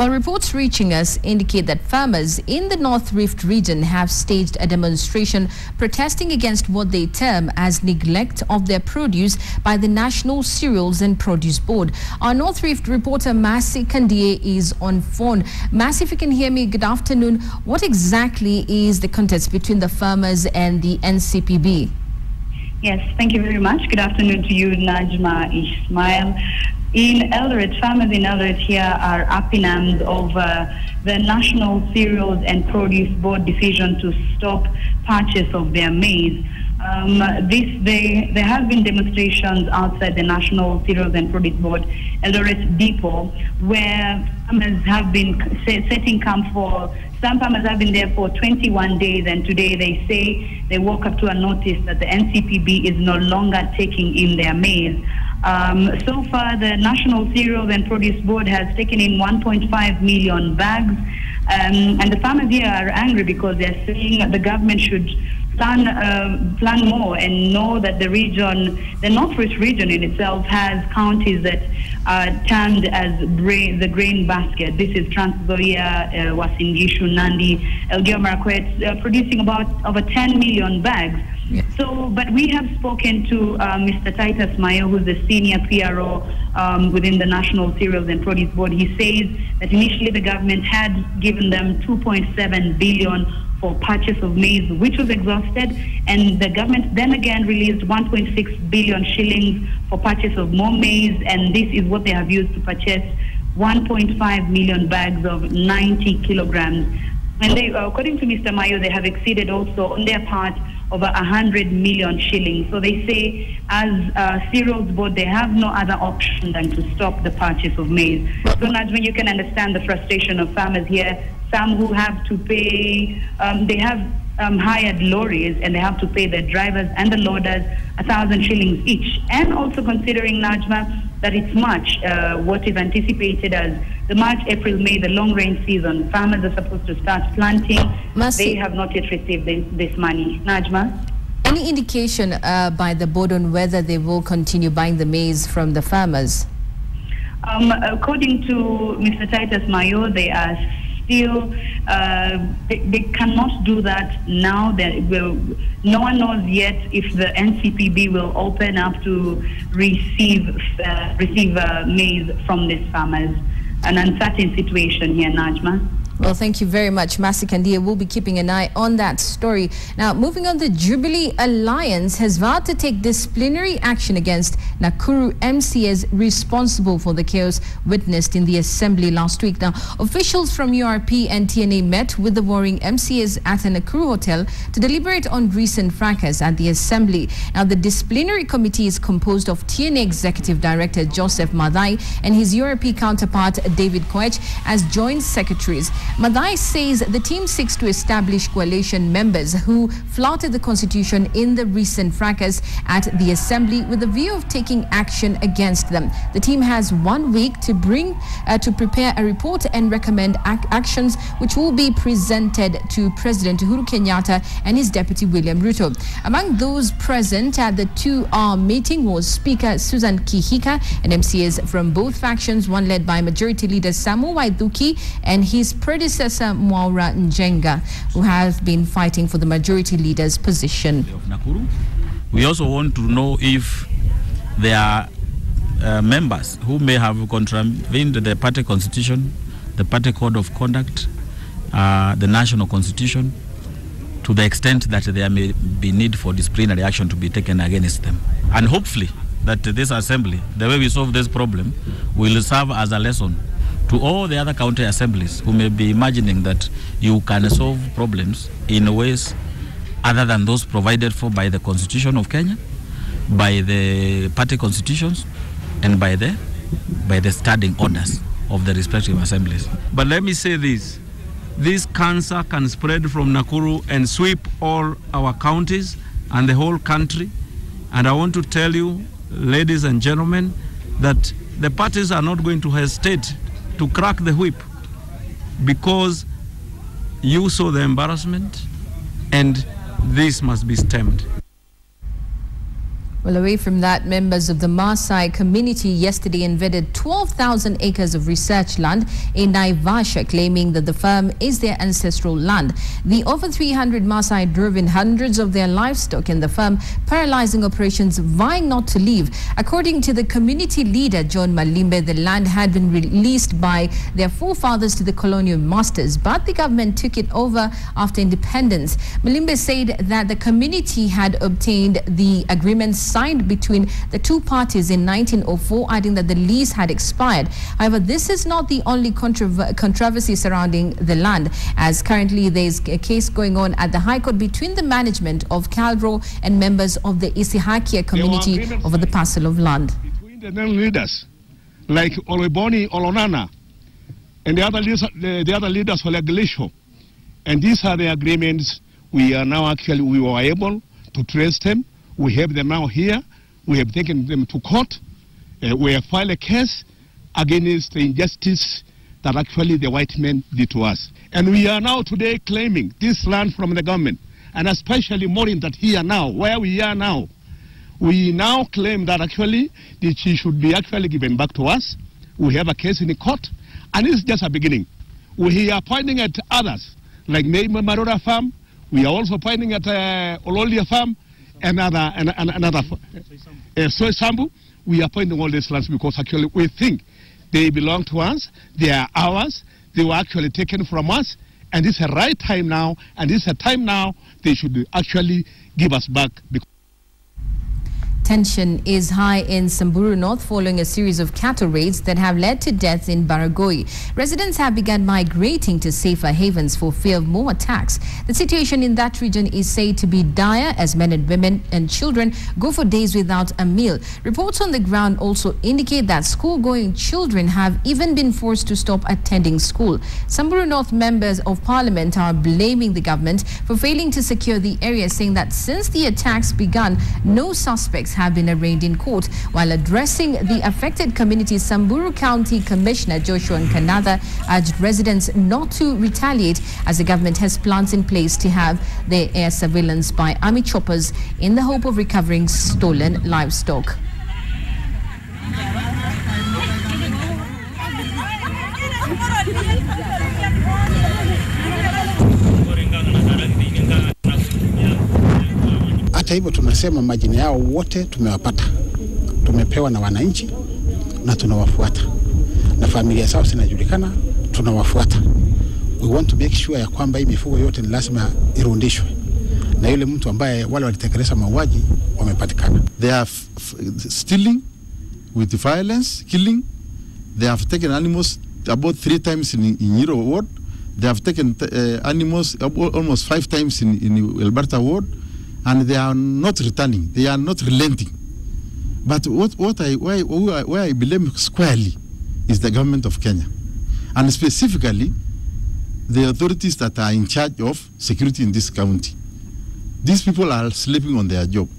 Well, reports reaching us indicate that farmers in the North Rift region have staged a demonstration protesting against what they term as neglect of their produce by the National Cereals and Produce Board. Our North Rift reporter Maasai is on phone. Maasai, if you can hear me, good afternoon. What exactly is the contest between the farmers and the NCPB? Yes, thank you very much. Good afternoon to you, Najma Ismail. In Eldoret, farmers in Eldoret here are up in arms over the National Cereals and Produce Board decision to stop purchase of their maize. There have been demonstrations outside the National Cereals and Produce Board Eldoret Depot, where farmers have been setting camp for. Some farmers have been there for 21 days, and today they say they woke up to a notice that the NCPB is no longer taking in their maize. So far, the National Cereals and Produce Board has taken in 1.5 million bags, and the farmers here are angry because they're saying that the government should plan more and know that the Northwest region in itself has counties that are termed as the grain basket. This is Trans Nzoia, Uasin Gishu, Nandi, Elgeyo Marakwet, producing about over 10 million bags. Yeah. So, but we have spoken to Mr. Titus Mayo, who's the senior PRO within the National Cereals and Produce Board. He says that initially the government had given them 2.7 billion for purchase of maize, which was exhausted, and the government then again released 1.6 billion shillings for purchase of more maize, and this is what they have used to purchase 1.5 million bags of 90 kilograms. And they, according to Mr. Mayo, they have exceeded also on their part over 100 million shillings. So they say, as Cereals Board, they have no other option than to stop the purchase of maize. So Najma, you can understand the frustration of farmers here. Some who have to pay, they have hired lorries, and they have to pay the drivers and the loaders 1,000 shillings each. And also considering, Najma, that it's March, what is anticipated as the March, April, May, the long rain season. Farmers are supposed to start planting. They have not yet received this money. Najma? Any indication by the board on whether they will continue buying the maize from the farmers? According to Mr. Titus Mayo, they are still, they cannot do that now. No one knows yet if the NCPB will open up to receive maize from these farmers. An uncertain situation here, Najma. Well, thank you very much, Maasai. We'll be keeping an eye on that story. Now, moving on, the Jubilee Alliance has vowed to take disciplinary action against Nakuru MCAs responsible for the chaos witnessed in the assembly last week. Now, officials from URP and TNA met with the warring MCAs at a Nakuru hotel to deliberate on recent fracas at the assembly. Now, the disciplinary committee is composed of TNA Executive Director Joseph Maasai and his URP counterpart David Koech as joint secretaries. Maasai says the team seeks to establish coalition members who flouted the constitution in the recent fracas at the assembly with a view of taking action against them. The team has 1 week to prepare a report and recommend actions which will be presented to President Uhuru Kenyatta and his deputy William Ruto. Among those present at the 2-hour meeting was Speaker Susan Kihika and MCAs from both factions, one led by Majority Leader Samu Waithuki and his predecessor Mwaura Njenga, who has been fighting for the Majority Leader's position. We also want to know if there are members who may have contravened the party constitution, the party code of conduct, the national constitution, to the extent that there may be need for disciplinary action to be taken against them. And hopefully that this assembly, the way we solve this problem, will serve as a lesson to all the other county assemblies who may be imagining that you can solve problems in ways other than those provided for by the Constitution of Kenya, by the party constitutions, and by the standing orders of the respective assemblies. But let me say this cancer can spread from Nakuru and sweep all our counties and the whole country. And I want to tell you, ladies and gentlemen, that the parties are not going to hesitate to crack the whip, because you saw the embarrassment and this must be stemmed. Well, away from that, members of the Maasai community yesterday invaded 12,000 acres of research land in Naivasha, claiming that the farm is their ancestral land. The over 300 Maasai drove in hundreds of their livestock in the farm, paralyzing operations, vying not to leave. According to the community leader, John Malimbe, the land had been released by their forefathers to the colonial masters, but the government took it over after independence. Malimbe said that the community had obtained the agreements signed between the two parties in 1904, adding that the lease had expired. However, this is not the only controversy surrounding the land, as currently there is a case going on at the High Court between the management of Calro and members of the Isihakia community over the parcel of land. Between the leaders like Oleboni, Olonana, and the other leaders for Legalisho, and these are the agreements. We are now we were able to trace them. We have them now here. We have taken them to court. We have filed a case against the injustice that actually the white men did to us. And we are now today claiming this land from the government, and especially more in that here now, where we are now. We now claim that actually she should be actually given back to us. We have a case in the court, and it's just a beginning. We are pointing at others, like Marora Farm. We are also pointing at Ololia Farm, another Soy Sambu. We are pointing all these lands because actually we think they belong to us, they are ours, they were actually taken from us, and this is the right time now, and this is a time now they should actually give us back. Tension is high in Samburu North following a series of cattle raids that have led to deaths in Baragoi. Residents have begun migrating to safer havens for fear of more attacks. The situation in that region is said to be dire as men and women and children go for days without a meal. Reports on the ground also indicate that school-going children have even been forced to stop attending school. Samburu North members of parliament are blaming the government for failing to secure the area, saying that since the attacks began, no suspects have been arraigned in court. While addressing the affected community, Samburu County Commissioner Joshua Nkanatha urged residents not to retaliate, as the government has plans in place to have their air surveillance by army choppers in the hope of recovering stolen livestock. Hata hivyo tunasema majina yao wote tumewapata, tumepewa na wananchi na tunawafuata, na familia zao zinajulikana, tunawafuata. We want to make sure ya kwamba hii mifugo yote ni lazima irudishwe, na yule mtu ambaye wale walitekeleza mauaji wamepatikana. They are stealing with violence, killing. They have taken animals about 3 times in Nyiro ward. They have taken animals almost 5 times in Alberta ward. And they are not returning. They are not relenting. But where I blame squarely is the government of Kenya, and specifically the authorities that are in charge of security in this county. These people are sleeping on their job.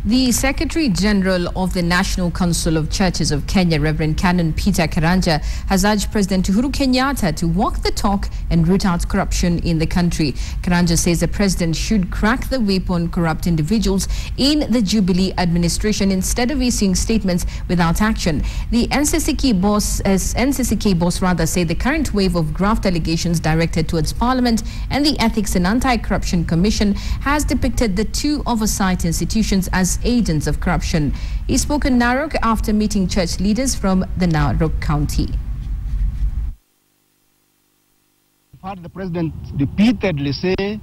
The Secretary General of the National Council of Churches of Kenya, Reverend Canon Peter Karanja, has urged President Uhuru Kenyatta to walk the talk and root out corruption in the country. Karanja says the president should crack the whip on corrupt individuals in the Jubilee administration instead of issuing statements without action. The NCCK boss said the current wave of graft allegations directed towards Parliament and the Ethics and Anti-Corruption Commission has depicted the two oversight institutions as agents of corruption. He spoke in Narok after meeting church leaders from the Narok County. I've heard the president repeatedly say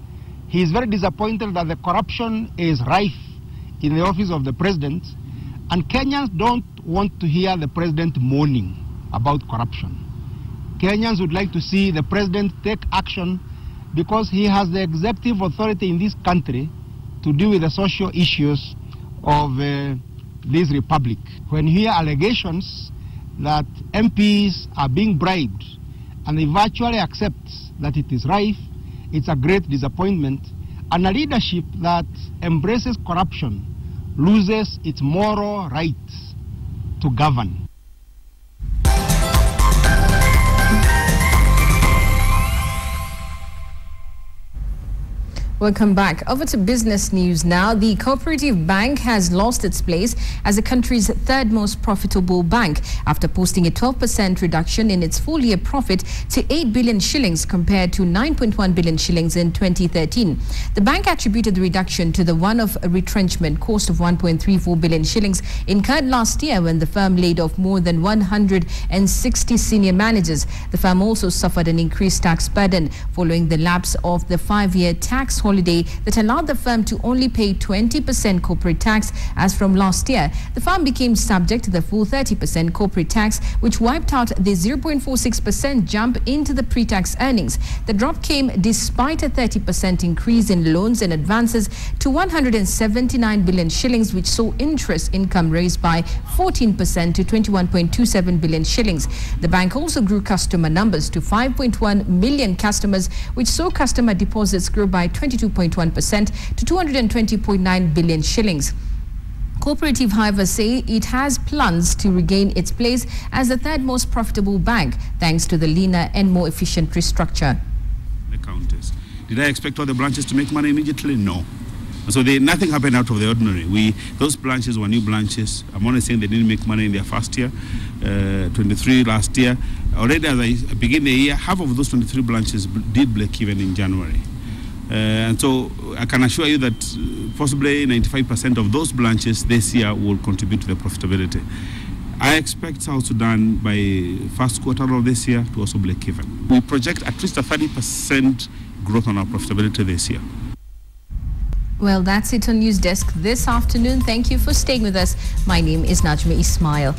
he is very disappointed that the corruption is rife in the office of the president, and Kenyans don't want to hear the president moaning about corruption. Kenyans would like to see the president take action because he has the executive authority in this country to deal with the social issues of this republic. When you hear allegations that MPs are being bribed and they virtually accept that it is rife, it's a great disappointment, and a leadership that embraces corruption loses its moral right to govern. Welcome back. Over to business news now. The Cooperative Bank has lost its place as the country's third most profitable bank after posting a 12% reduction in its full year profit to 8 billion shillings compared to 9.1 billion shillings in 2013. The bank attributed the reduction to the one-off retrenchment cost of 1.34 billion shillings incurred last year when the firm laid off more than 160 senior managers. The firm also suffered an increased tax burden following the lapse of the 5-year tax holiday that allowed the firm to only pay 20% corporate tax as from last year. The firm became subject to the full 30% corporate tax, which wiped out the 0.46% jump into the pre-tax earnings. The drop came despite a 30% increase in loans and advances to 179 billion shillings, which saw interest income raised by 14% to 21.27 billion shillings. The bank also grew customer numbers to 5.1 million customers, which saw customer deposits grow by 22.1% to 220.9 billion shillings. Cooperative, however, say it has plans to regain its place as the third most profitable bank thanks to the leaner and more efficient restructure. The counters. Did I expect all the branches to make money immediately? No. So nothing happened out of the ordinary. Those branches were new branches. I'm only saying they didn't make money in their first year, 23 last year. Already as I begin the year, half of those 23 branches did break even in January. And so I can assure you that possibly 95% of those branches this year will contribute to the profitability. I expect South Sudan by first quarter of this year to also break even. We project at least a 30% growth on our profitability this year. Well, that's it on Newsdesk this afternoon. Thank you for staying with us. My name is Najma Ismail.